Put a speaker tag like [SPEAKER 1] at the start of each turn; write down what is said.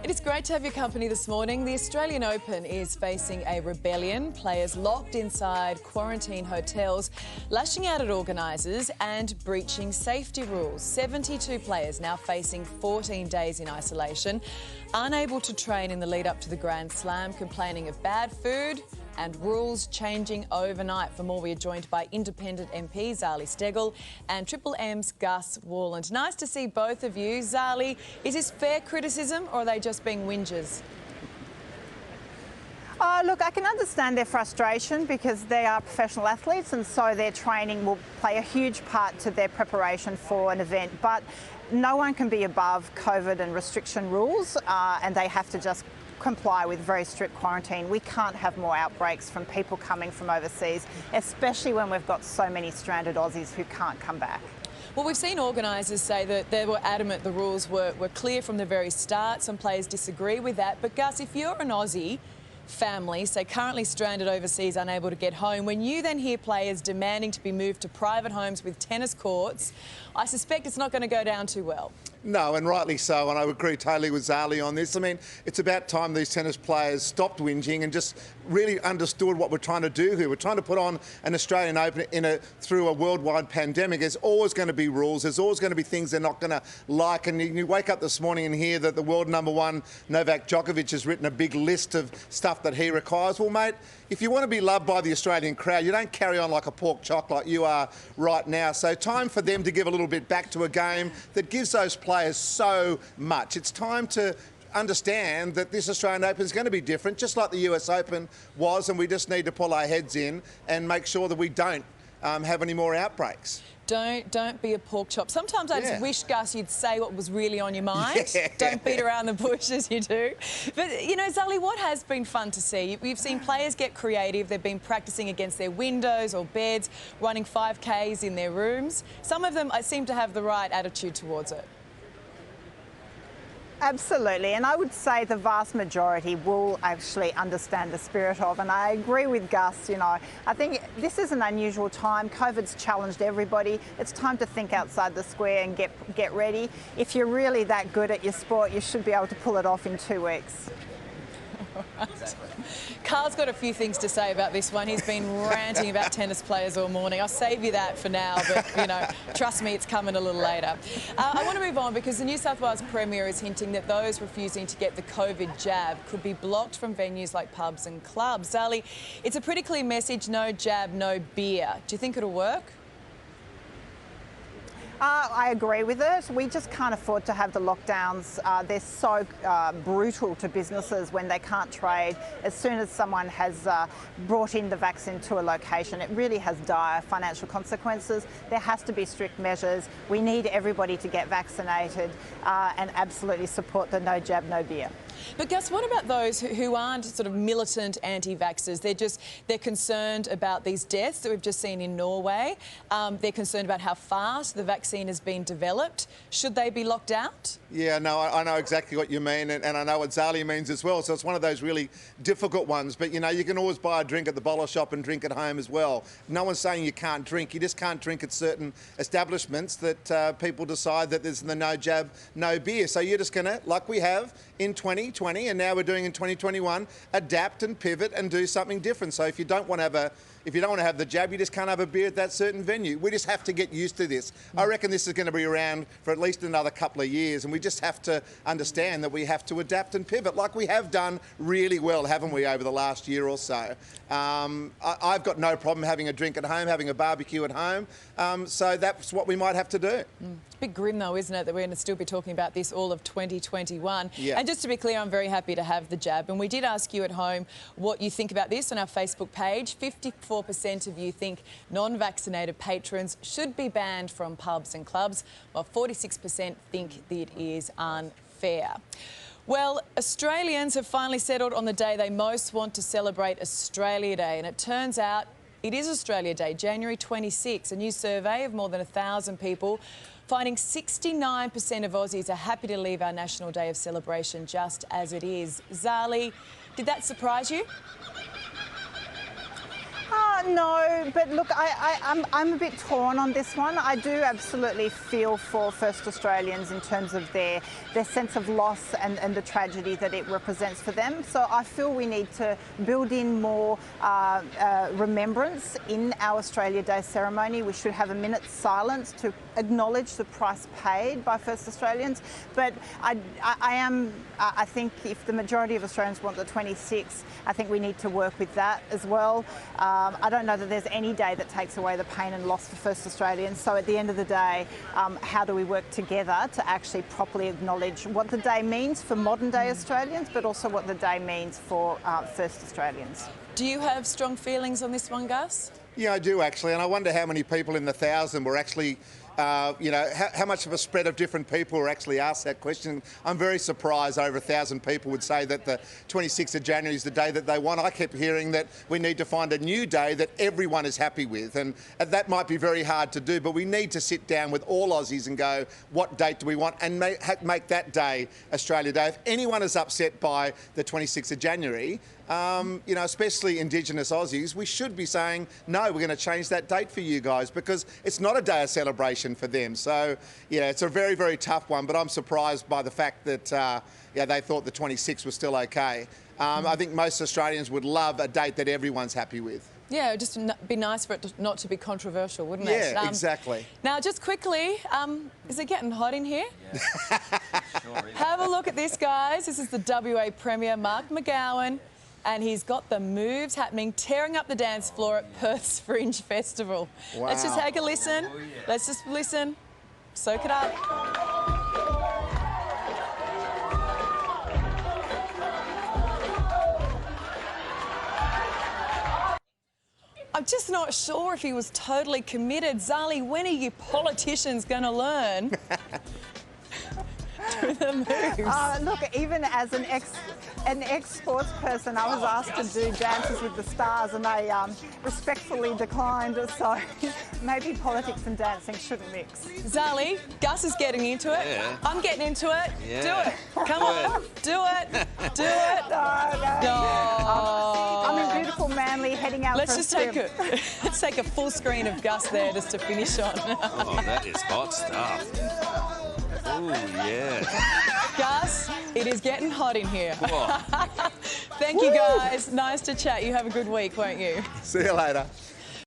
[SPEAKER 1] It is great to have your company this morning. The Australian Open is facing a rebellion. Players locked inside quarantine hotels, lashing out at organisers and breaching safety rules. 72 players now facing 14 days in isolation, unable to train in the lead up to the Grand Slam, complaining of bad food and rules changing overnight. For more, we are joined by Independent MP Zali Steggall and Triple M's Gus Worland. Nice to see both of you. Zali, is this fair criticism or are they just being whingers?
[SPEAKER 2] Look, I can understand their frustration because they are professional athletes and so their training will play a huge part to their preparation for an event. But no one can be above COVID and restriction rules and they have to just comply with very strict quarantine. We can't have more outbreaks from people coming from overseas, especially when we've got so many stranded Aussies who can't come back.
[SPEAKER 1] Well, we've seen organisers say that they were adamant the rules were clear from the very start. Some players disagree with that. But Gus, if you're an Aussie family, say currently stranded overseas, unable to get home, when you then hear players demanding to be moved to private homes with tennis courts, I suspect it's not going to go down too well.
[SPEAKER 3] No, and rightly so, and I agree totally with Zali on this. I mean, it's about time these tennis players stopped whinging and just really understood what we're trying to do here. We're trying to put on an Australian Open through a worldwide pandemic. There's always going to be rules. There's always going to be things they're not going to like. And you wake up this morning and hear that the world #1, Novak Djokovic, has written a big list of stuff that he requires. Well, mate, if you want to be loved by the Australian crowd, you don't carry on like a pork chop like you are right now. So time for them to give a little bit back to a game that gives those players so much. It's time to understand that this Australian Open is going to be different, just like the US Open was, and we just need to pull our heads in and make sure that we don't have any more outbreaks.
[SPEAKER 1] Don't be a pork chop. Sometimes I just wish, Gus, you'd say what was really on your mind. Yeah. Don't beat around the bush as you do. But, you know, Zali, what has been fun to see? We've seen players get creative. They've been practising against their windows or beds, running 5Ks in their rooms. Some of them seem to have the right attitude towards it.
[SPEAKER 2] Absolutely, and I would say the vast majority will actually understand the spirit of, and I agree with Gus, you know, I think this is an unusual time. COVID's challenged everybody. It's time to think outside the square and get ready. If you're really that good at your sport, you should be able to pull it off in 2 weeks.
[SPEAKER 1] Exactly. Carl's got a few things to say about this one. He's been ranting about tennis players all morning. I'll save you that for now, but, you know, trust me, it's coming a little later. I want to move on because the New South Wales Premier is hinting that those refusing to get the COVID jab could be blocked from venues like pubs and clubs. Zali, it's a pretty clear message, no jab, no beer. Do you think it'll work?
[SPEAKER 2] I agree with it. We just can't afford to have the lockdowns. They're so brutal to businesses when they can't trade. As soon as someone has brought in the vaccine to a location, it really has dire financial consequences. There has to be strict measures. We need everybody to get vaccinated and absolutely support the no jab, no beer.
[SPEAKER 1] But Gus, what about those who aren't sort of militant anti-vaxxers? They're concerned about these deaths that we've just seen in Norway. They're concerned about how fast the vaccine has been developed. Should they be locked out?
[SPEAKER 3] Yeah, no, I know exactly what you mean, and I know what Zali means as well. So it's one of those really difficult ones. But, you know, you can always buy a drink at the bottle shop and drink at home as well. No one's saying you can't drink. You just can't drink at certain establishments that people decide that there's the no jab, no beer. So you're just going to, like we have in 2020 and now we're doing in 2021, adapt and pivot and do something different. So if you don't want to have the jab, you just can't have a beer at that certain venue. We just have to get used to this. I reckon this is going to be around for at least another couple of years, and we just have to understand that we have to adapt and pivot like we have done really well, haven't we, over the last year or so. I've got no problem having a drink at home, having a barbecue at home, so that's what we might have to do.
[SPEAKER 1] It's a bit grim though, isn't it, that we're going to still be talking about this all of 2021.
[SPEAKER 3] Yeah.
[SPEAKER 1] And just to be clear, I'm very happy to have the jab, and we did ask you at home what you think about this on our Facebook page. 54% of you think non-vaccinated patrons should be banned from pubs and clubs, while 46% think that it is unfair. Well, Australians have finally settled on the day they most want to celebrate Australia Day, and it turns out it is Australia Day, January 26. A new survey of more than 1,000 people finding 69% of Aussies are happy to leave our National Day of celebration just as it is. Zali, did that surprise you?
[SPEAKER 2] No, but look, I'm a bit torn on this one. I do absolutely feel for First Australians in terms of their sense of loss and the tragedy that it represents for them. So I feel we need to build in more remembrance in our Australia Day ceremony. We should have a minute's silence to acknowledge the price paid by First Australians. But I think if the majority of Australians want the 26th, I think we need to work with that as well. I don't know that there's any day that takes away the pain and loss for First Australians. So at the end of the day, how do we work together to actually properly acknowledge what the day means for modern day Australians, but also what the day means for First Australians?
[SPEAKER 1] Do you have strong feelings on this one, Gus?
[SPEAKER 3] Yeah, I do actually, and I wonder how many people in the 1,000 were actually, how much of a spread of different people were actually asked that question. I'm very surprised over 1,000 people would say that the 26th of January is the day that they want. I kept hearing that we need to find a new day that everyone is happy with, and that might be very hard to do, but we need to sit down with all Aussies and go, what date do we want, and make that day Australia Day. If anyone is upset by the 26th of January, especially Indigenous Aussies, we should be saying, no, we're going to change that date for you guys, because it's not a day of celebration for them. So, yeah, it's a very, very tough one, but I'm surprised by the fact that, they thought the 26th was still okay. I think most Australians would love a date that everyone's happy with.
[SPEAKER 1] Yeah, it'd just be nice for it not to be controversial, wouldn't it?
[SPEAKER 3] Yeah, exactly.
[SPEAKER 1] Now, just quickly, is it getting hot in here?
[SPEAKER 4] Yeah. Sure is.
[SPEAKER 1] Have a look at this, guys. This is the WA Premier, Mark McGowan, and he's got the moves happening, tearing up the dance floor at Perth's Fringe Festival.
[SPEAKER 3] Wow.
[SPEAKER 1] Let's just take a listen.
[SPEAKER 4] Oh, yeah.
[SPEAKER 1] Let's just listen. Soak it up. I'm just not sure if he was totally committed. Zali, when are you politicians going to learn? Do the moves.
[SPEAKER 2] Look, even as an ex-sports person, I was asked to do Dances with the Stars, and I respectfully declined. So maybe politics and dancing shouldn't mix.
[SPEAKER 1] Zali, Gus is getting into it.
[SPEAKER 4] Yeah.
[SPEAKER 1] I'm getting into it.
[SPEAKER 4] Yeah.
[SPEAKER 1] Do it. Come on. Do it. Do it.
[SPEAKER 2] No. I'm in beautiful Manly, heading out
[SPEAKER 1] Let's
[SPEAKER 2] for
[SPEAKER 1] just
[SPEAKER 2] a swim.
[SPEAKER 1] let's take a full screen of Gus there just to finish on.
[SPEAKER 4] Oh, that is hot stuff. Oh, yeah.
[SPEAKER 1] Gus, it is getting hot in here.
[SPEAKER 4] Whoa.
[SPEAKER 1] Thank you, guys. Nice to chat. You have a good week, won't you?
[SPEAKER 3] See you later.